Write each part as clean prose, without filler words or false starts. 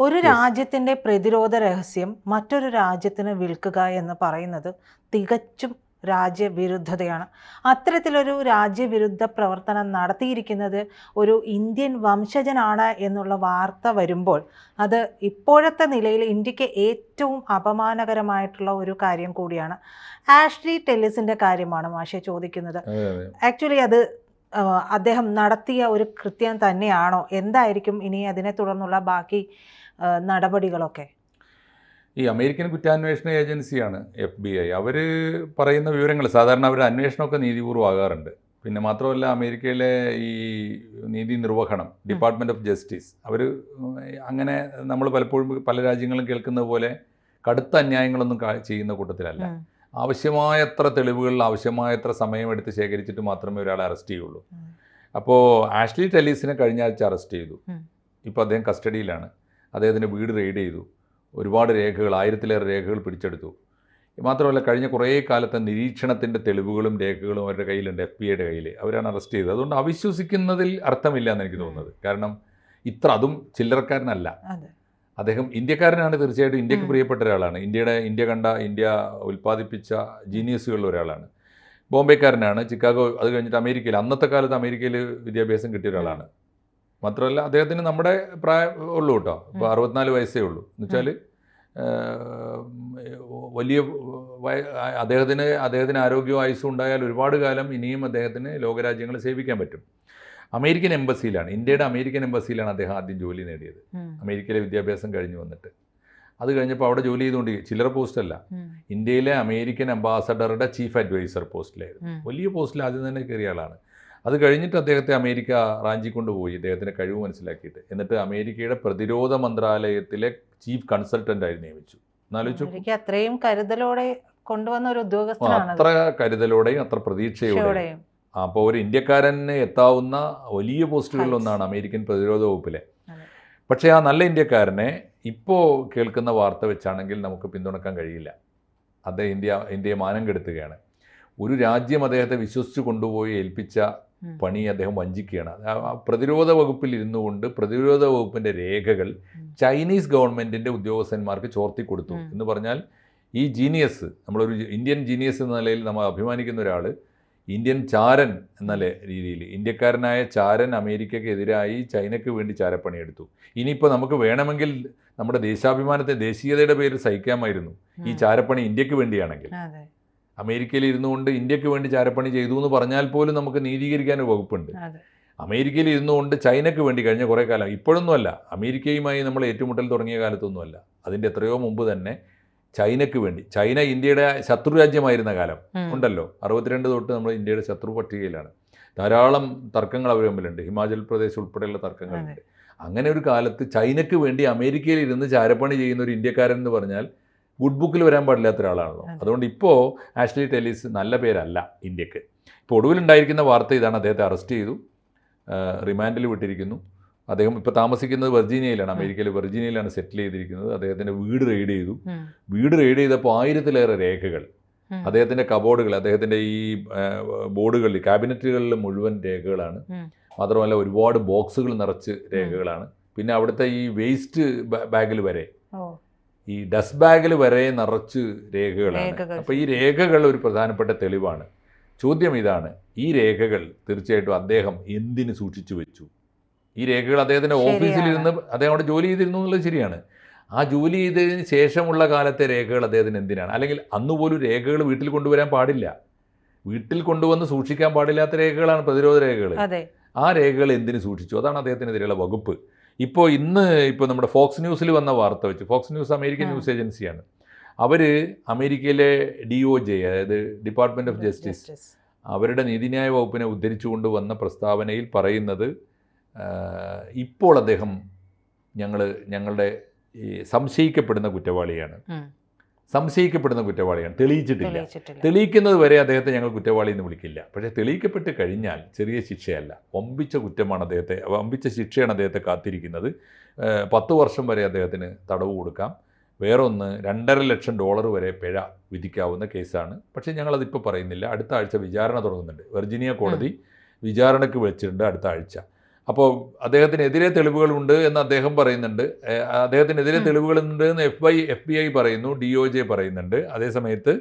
ഒരു രാജ്യത്തിൻ്റെ പ്രതിരോധ രഹസ്യം മറ്റൊരു രാജ്യത്തിന് വിൽക്കുക എന്ന് പറയുന്നത് തികച്ചും രാജ്യവിരുദ്ധതയാണ്. അത്തരത്തിലൊരു രാജ്യവിരുദ്ധ പ്രവർത്തനം നടത്തിയിരിക്കുന്നത് ഒരു ഇന്ത്യൻ വംശജനാണ് എന്നുള്ള വാർത്ത വരുമ്പോൾ അത് ഇപ്പോഴത്തെ നിലയിൽ ഇന്ത്യക്ക് ഏറ്റവും അപമാനകരമായിട്ടുള്ള ഒരു കാര്യം കൂടിയാണ്. ആഷ്ലി ടെല്ലിസിൻ്റെ കാര്യമാണ് മാഷെ ചോദിക്കുന്നത്. ആക്ച്വലി അത് അദ്ദേഹം നടത്തിയ ഒരു കൃത്യം തന്നെയാണോ? എന്തായിരിക്കും ഇനി അതിനെ തുടർന്നുള്ള ബാക്കി നടപടികളൊക്കെ? ഈ അമേരിക്കൻ കുറ്റാന്വേഷണ ഏജൻസിയാണ് FBI. അവർ പറയുന്ന വിവരങ്ങൾ സാധാരണ അവരുടെ അന്വേഷണമൊക്കെ നീതിപൂർവ്വം ആകാറുണ്ട്. പിന്നെ മാത്രമല്ല അമേരിക്കയിലെ ഈ നീതി നിർവഹണം ഡിപ്പാർട്ട്മെൻറ്റ് ഓഫ് ജസ്റ്റിസ് അവർ അങ്ങനെ നമ്മൾ പലപ്പോഴും പല രാജ്യങ്ങളും കേൾക്കുന്നത് പോലെ കടുത്ത അന്യായങ്ങളൊന്നും ചെയ്യുന്ന കൂട്ടത്തിലല്ല. ആവശ്യമായത്ര തെളിവുകൾ ആവശ്യമായത്ര സമയമെടുത്ത് ശേഖരിച്ചിട്ട് മാത്രമേ ഒരാളെ അറസ്റ്റ് ചെയ്യുള്ളൂ. അപ്പോൾ ആഷ്ലി ടെല്ലീസിനെ കഴിഞ്ഞ ആഴ്ച അറസ്റ്റ് ചെയ്തു. ഇപ്പോൾ അദ്ദേഹം കസ്റ്റഡിയിലാണ്. അദ്ദേഹത്തിൻ്റെ വീട് റെയ്ഡ് ചെയ്തു. ഒരുപാട് രേഖകൾ, 1000-ലേറെ രേഖകൾ പിടിച്ചെടുത്തു. മാത്രമല്ല കഴിഞ്ഞ കുറേ കാലത്തെ നിരീക്ഷണത്തിൻ്റെ തെളിവുകളും രേഖകളും അവരുടെ കയ്യിലുണ്ട്, FBI-യുടെ കയ്യിൽ. അവരാണ് അറസ്റ്റ് ചെയ്തത്. അതുകൊണ്ട് അവിശ്വസിക്കുന്നതിൽ അർത്ഥമില്ല എന്ന് എനിക്ക് തോന്നുന്നത്. കാരണം അതും ചില്ലറക്കാരനല്ല. അദ്ദേഹം ഇന്ത്യക്കാരനാണ്. തീർച്ചയായിട്ടും ഇന്ത്യക്ക് പ്രിയപ്പെട്ട ഒരാളാണ്. ഇന്ത്യ കണ്ട, ഇന്ത്യ ഉൽപ്പാദിപ്പിച്ച ജീനിയസുകളിൽ ഒരാളാണ്. ബോംബെക്കാരനാണ്. ചിക്കാഗോ, അത് കഴിഞ്ഞിട്ട് അമേരിക്കയിൽ, അന്നത്തെ കാലത്ത് അമേരിക്കയിൽ വിദ്യാഭ്യാസം കിട്ടിയ ഒരാളാണ്. മാത്രമല്ല അദ്ദേഹത്തിന് നമ്മുടെ പ്രായം ഉള്ളൂ കേട്ടോ. ഇപ്പോൾ 64 വയസ്സേ ഉള്ളൂ. എന്നുവെച്ചാൽ വലിയ അദ്ദേഹത്തിന് ആരോഗ്യവും ആയുസ്സും ഉണ്ടായാൽ ഒരുപാട് കാലം ഇനിയും അദ്ദേഹത്തിന് ലോകരാജ്യങ്ങളെ സേവിക്കാൻ പറ്റും. അമേരിക്കൻ എംബസിയിലാണ്, ഇന്ത്യയുടെ അമേരിക്കൻ എംബസിയിലാണ് അദ്ദേഹം ആദ്യം ജോലി നേടിയത്. അമേരിക്കയിലെ വിദ്യാഭ്യാസം കഴിഞ്ഞ് വന്നിട്ട് അത് കഴിഞ്ഞപ്പോൾ അവിടെ ജോലി ചെയ്തുകൊണ്ട്, ചില്ലറ പോസ്റ്റല്ല, ഇന്ത്യയിലെ അമേരിക്കൻ അംബാസഡറുടെ ചീഫ് അഡ്വൈസർ പോസ്റ്റിലായിരുന്നു. വലിയ പോസ്റ്റിൽ ആദ്യം തന്നെ കയറിയ ആളാണ്. അത് കഴിഞ്ഞിട്ട് അദ്ദേഹത്തെ അമേരിക്ക റാഞ്ചിക്കൊണ്ടുപോയി, അദ്ദേഹത്തിൻ്റെ കഴിവ് മനസ്സിലാക്കിയിട്ട്. എന്നിട്ട് അമേരിക്കയുടെ പ്രതിരോധ മന്ത്രാലയത്തിലെ ചീഫ് കൺസൾട്ടൻ്റായി നിയമിച്ചു. എന്നാലോചിച്ചു, അത്രയും കരുതലോടെ കൊണ്ടുവന്ന ഒരു ഉദ്യോഗസ്ഥനാണ്. അത്ര കരുതലോടെയും അത്ര പ്രതീക്ഷയോടെയും. അപ്പോൾ ഒരു ഇന്ത്യക്കാരന് എത്താവുന്ന വലിയ പോസ്റ്റുകളിലൊന്നാണ് അമേരിക്കൻ പ്രതിരോധ വകുപ്പിലെ. പക്ഷേ ആ നല്ല ഇന്ത്യക്കാരനെ ഇപ്പോൾ കേൾക്കുന്ന വാർത്ത വെച്ചാണെങ്കിൽ നമുക്ക് പിന്തുണക്കാൻ കഴിയില്ല. അദ്ദേഹം ഇന്ത്യയെ മാനം കെടുത്തുകയാണ്. ഒരു രാജ്യം അദ്ദേഹത്തെ വിശ്വസിച്ച് കൊണ്ടുപോയി ഏൽപ്പിച്ച പണി അദ്ദേഹം വഞ്ചിക്കുകയാണ്. പ്രതിരോധ വകുപ്പിൽ ഇരുന്നു കൊണ്ട് പ്രതിരോധ വകുപ്പിൻ്റെ രേഖകൾ ചൈനീസ് ഗവൺമെൻറ്റിൻ്റെ ഉദ്യോഗസ്ഥന്മാർക്ക് ചോർത്തി കൊടുത്തു എന്ന് പറഞ്ഞാൽ, ഈ ജീനിയസ്, നമ്മളൊരു ഇന്ത്യൻ ജീനിയസ് എന്ന നിലയിൽ നമ്മൾ അഭിമാനിക്കുന്ന ഒരാൾ, ഇന്ത്യൻ ചാരൻ എന്ന രീതിയിൽ, ഇന്ത്യക്കാരനായ ചാരൻ അമേരിക്കയ്ക്കെതിരായി ചൈനയ്ക്ക് വേണ്ടി ചാരപ്പണിയെടുത്തു. ഇനിയിപ്പോൾ നമുക്ക് വേണമെങ്കിൽ നമ്മുടെ ദേശീയതയുടെ പേരിൽ സഹിക്കാമായിരുന്നു ഈ ചാരപ്പണി ഇന്ത്യക്ക് വേണ്ടിയാണെങ്കിൽ. അമേരിക്കയിൽ ഇരുന്നു കൊണ്ട് ഇന്ത്യക്ക് വേണ്ടി ചാരപ്പണി ചെയ്തു എന്ന് പറഞ്ഞാൽ പോലും നമുക്ക് നീതീകരിക്കാൻ ഒരു വകുപ്പുണ്ട്. അമേരിക്കയിൽ ഇരുന്നു കൊണ്ട് ചൈനയ്ക്ക് വേണ്ടി കഴിഞ്ഞ കുറേ കാലം, ഇപ്പോഴൊന്നുമല്ല, അമേരിക്കയുമായി നമ്മൾ ഏറ്റുമുട്ടൽ തുടങ്ങിയ കാലത്തൊന്നുമല്ല, അതിൻ്റെ എത്രയോ മുമ്പ് തന്നെ ചൈനയ്ക്ക് വേണ്ടി, ചൈന ഇന്ത്യയുടെ ശത്രു രാജ്യമായിരുന്ന കാലം ഉണ്ടല്ലോ, 62 തൊട്ട് നമ്മൾ ഇന്ത്യയുടെ ശത്രു പട്ടികയിലാണ്. ധാരാളം തർക്കങ്ങൾ അവർ തമ്മിലുണ്ട്, ഹിമാചൽ പ്രദേശ് ഉൾപ്പെടെയുള്ള തർക്കങ്ങളുണ്ട്. അങ്ങനെ ഒരു കാലത്ത് ചൈനയ്ക്ക് വേണ്ടി അമേരിക്കയിൽ ഇരുന്ന് ചാരപ്പണി ചെയ്യുന്ന ഒരു ഇന്ത്യക്കാരൻ എന്ന് പറഞ്ഞാൽ ഗുഡ് ബുക്കിൽ വരാൻ പാടില്ലാത്ത ഒരാളാണല്ലോ. അതുകൊണ്ട് ഇപ്പോൾ ആഷ്ലി ടെല്ലീസ് നല്ല പേരല്ല ഇന്ത്യക്ക്. ഇപ്പോൾ ഒടുവിലുണ്ടായിരിക്കുന്ന വാർത്ത ഇതാണ്: അദ്ദേഹത്തെ അറസ്റ്റ് ചെയ്തു, റിമാൻഡിൽ വിട്ടിരിക്കുന്നു. അദ്ദേഹം ഇപ്പോൾ താമസിക്കുന്നത് വെർജീനിയയിലാണ്, അമേരിക്കയിലെ വെർജീനിയയിലാണ് സെറ്റിൽ ചെയ്തിരിക്കുന്നത്. അദ്ദേഹത്തിൻ്റെ വീട് റെയ്ഡ് ചെയ്തു. വീട് റെയ്ഡ് ചെയ്തപ്പോൾ 1000-ലേറെ രേഖകൾ, അദ്ദേഹത്തിൻ്റെ കബോർഡുകൾ, അദ്ദേഹത്തിൻ്റെ ഈ ബോർഡുകളിൽ, ക്യാബിനറ്റുകളിൽ മുഴുവൻ രേഖകളാണ്. മാത്രമല്ല ഒരുപാട് ബോക്സുകൾ നിറച്ച് രേഖകളാണ്. പിന്നെ അവിടുത്തെ ഈ വേസ്റ്റ് ബാഗിൽ വരെ, ഈ ഡസ്റ്റ് ബാഗിൽ വരെ നിറച്ച് രേഖകളാണ്. അപ്പോൾ ഈ രേഖകൾ ഒരു പ്രധാനപ്പെട്ട തെളിവാണ്. ചോദ്യം ഇതാണ്: ഈ രേഖകൾ തീർച്ചയായിട്ടും അദ്ദേഹം എന്തിന് സൂക്ഷിച്ചു വെച്ചു? ഈ രേഖകൾ അദ്ദേഹത്തിൻ്റെ ഓഫീസിലിരുന്ന് അദ്ദേഹം അവിടെ ജോലി ചെയ്തിരുന്നു എന്നുള്ളത് ശരിയാണ്. ആ ജോലി ചെയ്തതിന് ശേഷമുള്ള കാലത്തെ രേഖകൾ അദ്ദേഹത്തിന് എന്തിനാണ്? അല്ലെങ്കിൽ അന്നുപോലും രേഖകൾ വീട്ടിൽ കൊണ്ടുവരാൻ പാടില്ല, വീട്ടിൽ കൊണ്ടുവന്ന് സൂക്ഷിക്കാൻ പാടില്ലാത്ത രേഖകളാണ് പ്രതിരോധ രേഖകൾ. ആ രേഖകൾ എന്തിന് സൂക്ഷിച്ചു? അതാണ് അദ്ദേഹത്തിനെതിരെയുള്ള വകുപ്പ്. ഇപ്പോൾ നമ്മുടെ ഫോക്സ് ന്യൂസിൽ വന്ന വാർത്ത വെച്ച്, ഫോക്സ് ന്യൂസ് അമേരിക്കൻ ന്യൂസ് ഏജൻസിയാണ്, അവർ അമേരിക്കയിലെ DOJ, അതായത് ഡിപ്പാർട്ട്മെൻറ്റ് ഓഫ് ജസ്റ്റിസ്, അവരുടെ നീതിന്യായ വകുപ്പിനെ ഉദ്ധരിച്ചുകൊണ്ട് വന്ന പ്രസ്താവനയിൽ പറയുന്നത്, ഇപ്പോൾ അദ്ദേഹം ഞങ്ങളുടെ സംശയിക്കപ്പെടുന്ന കുറ്റവാളിയാണ്, തെളിയിച്ചിട്ടില്ല. തെളിയിക്കുന്നത് വരെ അദ്ദേഹത്തെ ഞങ്ങൾ കുറ്റവാളി എന്ന് വിളിക്കില്ല. പക്ഷേ തെളിയിക്കപ്പെട്ട് കഴിഞ്ഞാൽ ചെറിയ ശിക്ഷയല്ല, വമ്പിച്ച ശിക്ഷയാണ് അദ്ദേഹത്തെ കാത്തിരിക്കുന്നത്. 10 വർഷം വരെ അദ്ദേഹത്തിന് തടവ് കൊടുക്കാം. വേറൊന്ന് $2.5 ലക്ഷം വരെ പിഴ വിധിക്കാവുന്ന കേസാണ്. പക്ഷേ ഞങ്ങളതിപ്പോൾ പറയുന്നില്ല. അടുത്ത ആഴ്ച വിചാരണ തുടങ്ങുന്നുണ്ട്. വെർജീനിയ കോടതി വിചാരണയ്ക്ക് വെച്ചിട്ടുണ്ട് അടുത്ത ആഴ്ച. അപ്പോൾ അദ്ദേഹത്തിനെതിരെ തെളിവുകളുണ്ട് എന്ന് അദ്ദേഹം പറയുന്നുണ്ട്. അദ്ദേഹത്തിനെതിരെ തെളിവുകളുണ്ട് എന്ന് FBI പറയുന്നു, DOJ പറയുന്നുണ്ട്. അതേസമയത്ത്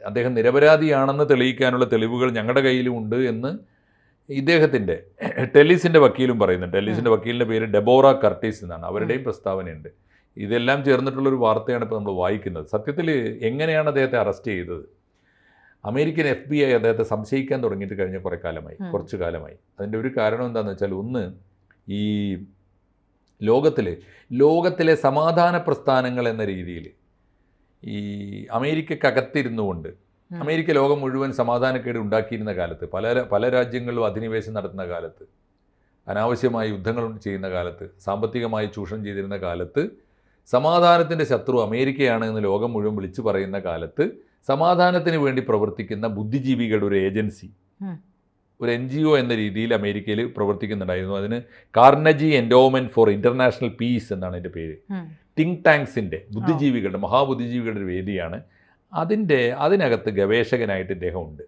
അദ്ദേഹം നിരപരാധിയാണെന്ന് തെളിയിക്കാനുള്ള തെളിവുകൾ ഞങ്ങളുടെ കയ്യിലും ഉണ്ട് എന്ന് ഇദ്ദേഹത്തിൻ്റെ ടെല്ലിസിൻ്റെ വക്കീലും പറയുന്നുണ്ട്. ടെല്ലിസിൻ്റെ വക്കീലിൻ്റെ പേര് ഡെബോറ കർട്ടീസ് എന്നാണ്. അവരുടെയും പ്രസ്താവനയുണ്ട്. ഇതെല്ലാം ചേർന്നിട്ടുള്ളൊരു വാർത്തയാണ് ഇപ്പോൾ നമ്മൾ വായിക്കുന്നത്. സത്യത്തിൽ എങ്ങനെയാണ് അദ്ദേഹത്തെ അറസ്റ്റ് ചെയ്തത്? അമേരിക്കൻ FBI അദ്ദേഹത്തെ സംശയിക്കാൻ തുടങ്ങിയിട്ട് കഴിഞ്ഞ കുറച്ച് കാലമായി. അതിൻ്റെ ഒരു കാരണം എന്താണെന്ന് വെച്ചാൽ, ഒന്ന്, ഈ ലോകത്തിലെ സമാധാന പ്രസ്ഥാനങ്ങൾ എന്ന രീതിയിൽ ഈ അമേരിക്കക്കകത്തിരുന്നു കൊണ്ട് അമേരിക്ക ലോകം മുഴുവൻ സമാധാനക്കേട് ഉണ്ടാക്കിയിരുന്ന കാലത്ത്, പല രാജ്യങ്ങളിലും അധിനിവേശം നടത്തുന്ന കാലത്ത്, അനാവശ്യമായ യുദ്ധങ്ങൾ ചെയ്യുന്ന കാലത്ത്, സാമ്പത്തികമായി ചൂഷണം ചെയ്തിരുന്ന കാലത്ത്, സമാധാനത്തിൻ്റെ ശത്രു അമേരിക്കയാണ് എന്ന് ലോകം മുഴുവൻ വിളിച്ചു പറയുന്ന കാലത്ത് സമാധാനത്തിന് വേണ്ടി പ്രവർത്തിക്കുന്ന ബുദ്ധിജീവികളുടെ ഒരു ഏജൻസി, ഒരു NGO എന്ന രീതിയിൽ അമേരിക്കയിൽ പ്രവർത്തിക്കുന്നുണ്ടായിരുന്നു. അതിന് കാർണജി എൻഡോമെൻറ്റ് ഫോർ ഇൻ്റർനാഷണൽ പീസ് എന്നാണ് അതിൻ്റെ പേര്. തിങ്ക് ടാങ്ക്സിൻ്റെ മഹാബുദ്ധിജീവികളുടെ ഒരു വേദിയാണ്. അതിനകത്ത് ഗവേഷകനായിട്ട് ഇദ്ദേഹം ഉണ്ട്.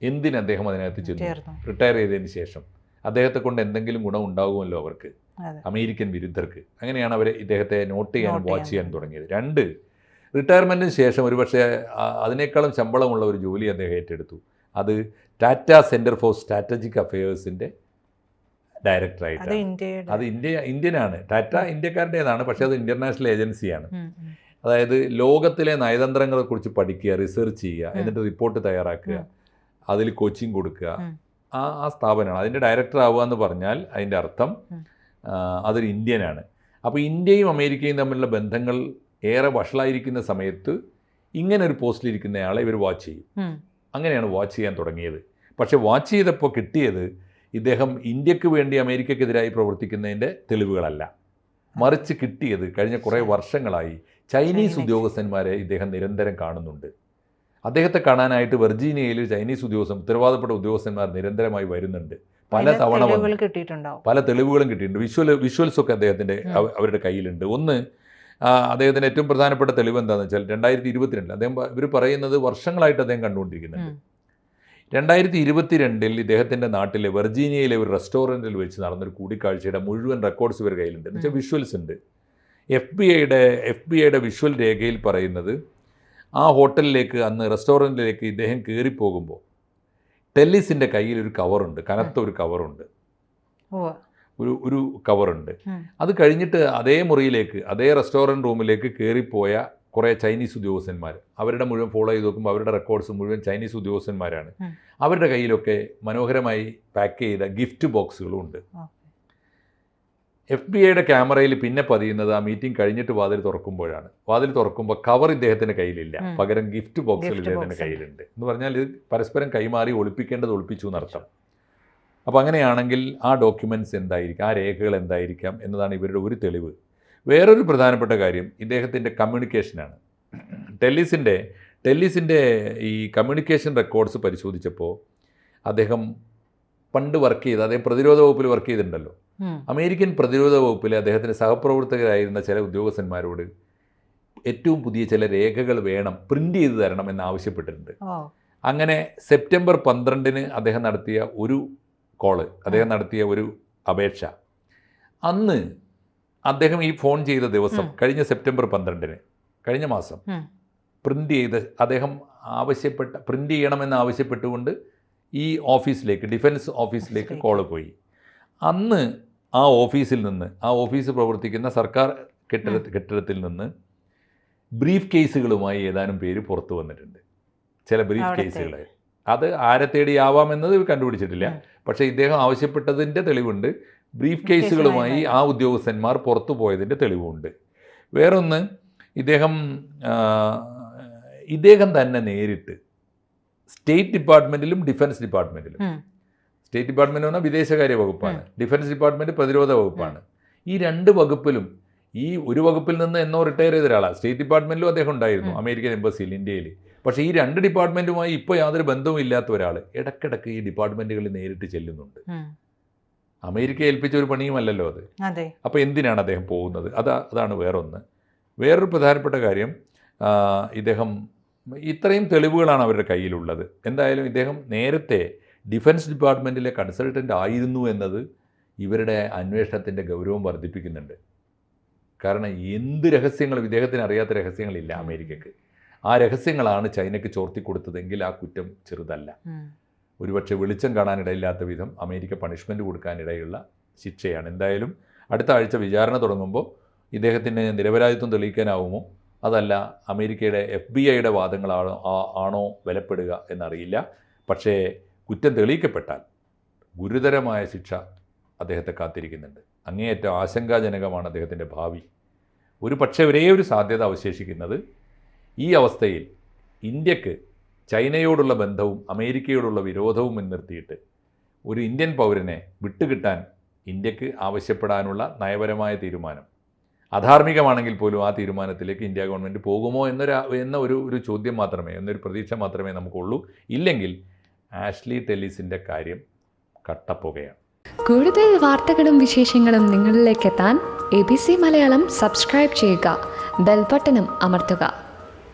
എന്തിന് അദ്ദേഹം അതിനകത്ത് ചെന്നു? റിട്ടയർ ചെയ്തതിന് ശേഷം അദ്ദേഹത്തെ കൊണ്ട് എന്തെങ്കിലും ഗുണം ഉണ്ടാകുമല്ലോ അവർക്ക്, അമേരിക്കൻ വിരുദ്ധർക്ക്. അങ്ങനെയാണ് അവർ ഇദ്ദേഹത്തെ നോട്ട് ചെയ്യാനും വാച്ച് ചെയ്യാൻ തുടങ്ങിയത്. 2, റിട്ടയർമെൻറ്റിന് ശേഷം ഒരുപക്ഷെ അതിനേക്കാളും ശമ്പളമുള്ള ഒരു ജോലി അദ്ദേഹം ഏറ്റെടുത്തു. അത് ടാറ്റ സെൻറ്റർ ഫോർ സ്ട്രാറ്റജിക് അഫയേഴ്സിൻ്റെ ഡയറക്ടറായിട്ടാണ്. അത് ഇന്ത്യനാണ്. ടാറ്റ ഇന്ത്യക്കാരുടേതാണ്, പക്ഷേ അത് ഇൻ്റർനാഷണൽ ഏജൻസിയാണ്. അതായത് ലോകത്തിലെ നയതന്ത്രങ്ങളെക്കുറിച്ച് പഠിക്കുക, റിസർച്ച് ചെയ്യുക, എന്നിട്ട് റിപ്പോർട്ട് തയ്യാറാക്കുക, അതിൽ കോച്ചിങ് കൊടുക്കുക, ആ സ്ഥാപനമാണ്. അതിൻ്റെ ഡയറക്ടർ ആവുക എന്ന് പറഞ്ഞാൽ അതിൻ്റെ അർത്ഥം അതൊരു ഇന്ത്യനാണ്. അപ്പോൾ ഇന്ത്യയും അമേരിക്കയും തമ്മിലുള്ള ബന്ധങ്ങൾ ഏറെ വഷളായിരിക്കുന്ന സമയത്ത് ഇങ്ങനെ ഒരു പോസ്റ്റിലിരിക്കുന്നയാളെ ഇവർ വാച്ച് ചെയ്യും. അങ്ങനെയാണ് വാച്ച് ചെയ്യാൻ തുടങ്ങിയത്. പക്ഷേ വാച്ച് ചെയ്തപ്പോൾ കിട്ടിയത് ഇദ്ദേഹം ഇന്ത്യക്ക് വേണ്ടി അമേരിക്കക്കെതിരായി പ്രവർത്തിക്കുന്നതിൻ്റെ തെളിവുകളല്ല, മറിച്ച് കിട്ടിയത് കഴിഞ്ഞ കുറേ വർഷങ്ങളായി ചൈനീസ് ഉദ്യോഗസ്ഥന്മാരെ ഇദ്ദേഹം നിരന്തരം കാണുന്നുണ്ട്. അദ്ദേഹത്തെ കാണാനായിട്ട് വെർജീനിയയിൽ ചൈനീസ് ഉത്തരവാദപ്പെട്ട ഉദ്യോഗസ്ഥന്മാർ നിരന്തരമായി വരുന്നുണ്ട്. പല തെളിവുകളും കിട്ടിയിട്ടുണ്ട്. വിഷ്വൽസൊക്കെ അദ്ദേഹത്തിൻ്റെ അവരുടെ കയ്യിലുണ്ട്. ഒന്ന്, അദ്ദേഹത്തിൻ്റെ ഏറ്റവും പ്രധാനപ്പെട്ട തെളിവ് എന്താണെന്ന് വെച്ചാൽ 2022 ഇവർ പറയുന്നത് വർഷങ്ങളായിട്ട് അദ്ദേഹം കണ്ടുകൊണ്ടിരിക്കുന്നുണ്ട്. 2022 ഇദ്ദേഹത്തിൻ്റെ നാട്ടിലെ വെർജീനിയയിലെ ഒരു റെസ്റ്റോറൻറ്റിൽ വെച്ച് നടന്നൊരു കൂടിക്കാഴ്ചയുടെ മുഴുവൻ റെക്കോർഡ്സ് ഇവർ കയ്യിലുണ്ട്. എന്ന് വെച്ചാൽ വിഷ്വൽസ് ഉണ്ട്. FBI വിഷ്വൽ രേഖയിൽ പറയുന്നത്, ആ ഹോട്ടലിലേക്ക്, അന്ന് റെസ്റ്റോറൻറ്റിലേക്ക് ഇദ്ദേഹം കയറിപ്പോകുമ്പോൾ ടെല്ലിസിൻ്റെ കയ്യിൽ ഒരു കവറുണ്ട്, കനത്ത ഒരു കവറുണ്ട്, ഒരു കവറുണ്ട്. അത് കഴിഞ്ഞിട്ട് അതേ മുറിയിലേക്ക്, അതേ റെസ്റ്റോറൻറ്റ് റൂമിലേക്ക് കയറിപ്പോയ കുറേ ചൈനീസ് ഉദ്യോഗസ്ഥന്മാർ, അവരുടെ മുഴുവൻ ഫോളോ ചെയ്ത് നോക്കുമ്പോൾ അവരുടെ റെക്കോർഡ്സ് മുഴുവൻ ചൈനീസ് ഉദ്യോഗസ്ഥന്മാരാണ്. അവരുടെ കയ്യിലൊക്കെ മനോഹരമായി പാക്ക് ചെയ്ത ഗിഫ്റ്റ് ബോക്സുകളും ഉണ്ട്. FBI ക്യാമറയിൽ പിന്നെ പതിയുന്നത് ആ മീറ്റിംഗ് കഴിഞ്ഞിട്ട് വാതിൽ തുറക്കുമ്പോഴാണ്. വാതിൽ തുറക്കുമ്പോൾ കവർ ഇദ്ദേഹത്തിൻ്റെ കയ്യിലില്ല, പകരം ഗിഫ്റ്റ് ബോക്സുകൾ ഇദ്ദേഹത്തിൻ്റെ കയ്യിലുണ്ട്. എന്ന് പറഞ്ഞാൽ ഇത് പരസ്പരം കൈമാറി ഒളിപ്പിക്കേണ്ടത് ഒളിപ്പിച്ചു എന്നർത്ഥം. അപ്പോൾ അങ്ങനെയാണെങ്കിൽ ആ ഡോക്യുമെൻറ്റ്സ് എന്തായിരിക്കാം, ആ രേഖകൾ എന്തായിരിക്കാം എന്നതാണ് ഇവരുടെ ഒരു തെളിവ്. വേറൊരു പ്രധാനപ്പെട്ട കാര്യം ഇദ്ദേഹത്തിൻ്റെ കമ്മ്യൂണിക്കേഷനാണ്. ടെല്ലിസിൻ്റെ ഈ കമ്മ്യൂണിക്കേഷൻ റെക്കോർഡ്സ് പരിശോധിച്ചപ്പോൾ അദ്ദേഹം പ്രതിരോധ വകുപ്പിൽ വർക്ക് ചെയ്തിട്ടുണ്ടല്ലോ. അമേരിക്കൻ പ്രതിരോധ വകുപ്പിലെ അദ്ദേഹത്തിൻ്റെ സഹപ്രവർത്തകരായിരുന്ന ചില ഉദ്യോഗസ്ഥന്മാരോട് ഏറ്റവും പുതിയ ചില രേഖകൾ വേണം, പ്രിൻ്റ് ചെയ്ത് തരണം എന്ന് ആവശ്യപ്പെട്ടിട്ടുണ്ട്. അങ്ങനെ സെപ്റ്റംബർ 12 അദ്ദേഹം നടത്തിയ ഒരു അപേക്ഷ, അന്ന് അദ്ദേഹം ഈ ഫോൺ ചെയ്ത ദിവസം കഴിഞ്ഞ സെപ്റ്റംബർ 12 കഴിഞ്ഞ മാസം പ്രിൻ്റ് ചെയ്ത് അദ്ദേഹം പ്രിൻ്റ് ചെയ്യണമെന്ന് ആവശ്യപ്പെട്ടുകൊണ്ട് ഈ ഡിഫൻസ് ഓഫീസിലേക്ക് കോള് പോയി. അന്ന് ആ ഓഫീസ് പ്രവർത്തിക്കുന്ന സർക്കാർ കെട്ടിടത്തിൽ നിന്ന് ബ്രീഫ് കേസുകളുമായി ഏതാനും പേര് പുറത്തു വന്നിട്ടുണ്ട്. ചില ബ്രീഫ് കേസുകൾ, അത് ആരെ തേടിയാവാമെന്നത് കണ്ടുപിടിച്ചിട്ടില്ല. പക്ഷേ ഇദ്ദേഹം ആവശ്യപ്പെട്ടതിൻ്റെ തെളിവുണ്ട്. ബ്രീഫ് കേസുകളുമായി ആ ഉദ്യോഗസ്ഥന്മാർ പുറത്തു പോയതിൻ്റെ തെളിവുണ്ട്. വേറൊന്ന്, ഇദ്ദേഹം തന്നെ നേരിട്ട് സ്റ്റേറ്റ് ഡിപ്പാർട്ട്മെൻറ്റിലും ഡിഫൻസ് ഡിപ്പാർട്ട്മെൻറ്റിലും, സ്റ്റേറ്റ് ഡിപ്പാർട്ട്മെൻറ്റ് പറഞ്ഞാൽ വിദേശകാര്യ വകുപ്പാണ്, ഡിഫൻസ് ഡിപ്പാർട്ട്മെൻറ്റ് പ്രതിരോധ വകുപ്പാണ്, ഈ 2 വകുപ്പിലും, ഈ ഒരു വകുപ്പിൽ നിന്ന് എന്നോ റിട്ടയർ ചെയ്ത ഒരാളാണ്. സ്റ്റേറ്റ് ഡിപ്പാർട്ട്മെൻറ്റിലും അദ്ദേഹം ഉണ്ടായിരുന്നു, അമേരിക്കൻ എംബസിയിൽ ഇന്ത്യയിൽ. പക്ഷേ ഈ 2 ഡിപ്പാർട്ട്മെൻറ്റുമായി ഇപ്പോൾ യാതൊരു ബന്ധവും ഇല്ലാത്ത ഒരാൾ ഇടയ്ക്കിടയ്ക്ക് ഈ ഡിപ്പാർട്ട്മെൻറ്റുകളിൽ നേരിട്ട് ചെല്ലുന്നുണ്ട്. അമേരിക്ക ഏൽപ്പിച്ച ഒരു പണിയുമല്ലല്ലോ അത്. അപ്പോൾ എന്തിനാണ് അദ്ദേഹം പോകുന്നത്? അതാണ് വേറൊന്ന്. വേറൊരു പ്രധാനപ്പെട്ട കാര്യം, ഇദ്ദേഹം ഇത്രയും തെളിവുകളാണ് അവരുടെ കയ്യിലുള്ളത്. എന്തായാലും ഇദ്ദേഹം നേരത്തെ ഡിഫൻസ് ഡിപ്പാർട്ട്മെൻറ്റിലെ കൺസൾട്ടൻ്റ് ആയിരുന്നു എന്നത് ഇവരുടെ അന്വേഷണത്തിൻ്റെ ഗൗരവം വർദ്ധിപ്പിക്കുന്നുണ്ട്. കാരണം എന്ത് രഹസ്യങ്ങളും ഇദ്ദേഹത്തിന് അറിയാത്ത രഹസ്യങ്ങളില്ല അമേരിക്കക്ക്. ആ രഹസ്യങ്ങളാണ് ചൈനയ്ക്ക് ചോർത്തിക്കൊടുത്തതെങ്കിൽ ആ കുറ്റം ചെറുതല്ല. ഒരുപക്ഷെ വെളിച്ചം കാണാനിടയില്ലാത്ത വിധം അമേരിക്ക പണിഷ്മെൻറ്റ് കൊടുക്കാനിടയുള്ള ശിക്ഷയാണ്. എന്തായാലും അടുത്ത ആഴ്ച വിചാരണ തുടങ്ങുമ്പോൾ ഇദ്ദേഹത്തിന് നിരപരാധിത്വം തെളിയിക്കാനാവുമോ അതല്ല അമേരിക്കയുടെ FBI വാദങ്ങളാണോ ബലപ്പെടുക എന്നറിയില്ല. പക്ഷേ കുറ്റം തെളിയിക്കപ്പെട്ടാൽ ഗുരുതരമായ ശിക്ഷ അദ്ദേഹത്തെ കാത്തിരിക്കുന്നുണ്ട്. അങ്ങേയറ്റം ആശങ്കാജനകമാണ് അദ്ദേഹത്തിൻ്റെ ഭാവി. ഒരു പക്ഷേ ഒരേ ഒരു സാധ്യത അവശേഷിക്കുന്നത് ഈ അവസ്ഥയിൽ ഇന്ത്യക്ക് ചൈനയോടുള്ള ബന്ധവും അമേരിക്കയോടുള്ള വിരോധവും മുൻനിർത്തിയിട്ട് ഒരു ഇന്ത്യൻ പൗരനെ വിട്ടുകിട്ടാൻ ഇന്ത്യക്ക് ആവശ്യപ്പെടാനുള്ള നയപരമായ തീരുമാനം അധാർമികമാണെങ്കിൽ പോലും ആ തീരുമാനത്തിലേക്ക് ഇന്ത്യ ഗവൺമെൻറ് പോകുമോ ഒരു ചോദ്യം മാത്രമേ, എന്നൊരു പ്രതീക്ഷ മാത്രമേ നമുക്കുള്ളൂ. ഇല്ലെങ്കിൽ ആഷ്ലി ടെല്ലിസിൻ്റെ കാര്യം കട്ടപ്പുകയാണ്. കൂടുതൽ വാർത്തകളും വിശേഷങ്ങളും നിങ്ങളിലേക്ക് എത്താൻ ABC മലയാളം സബ്സ്ക്രൈബ് ചെയ്യുക, ബെൽ ബട്ടണും അമർത്തുക.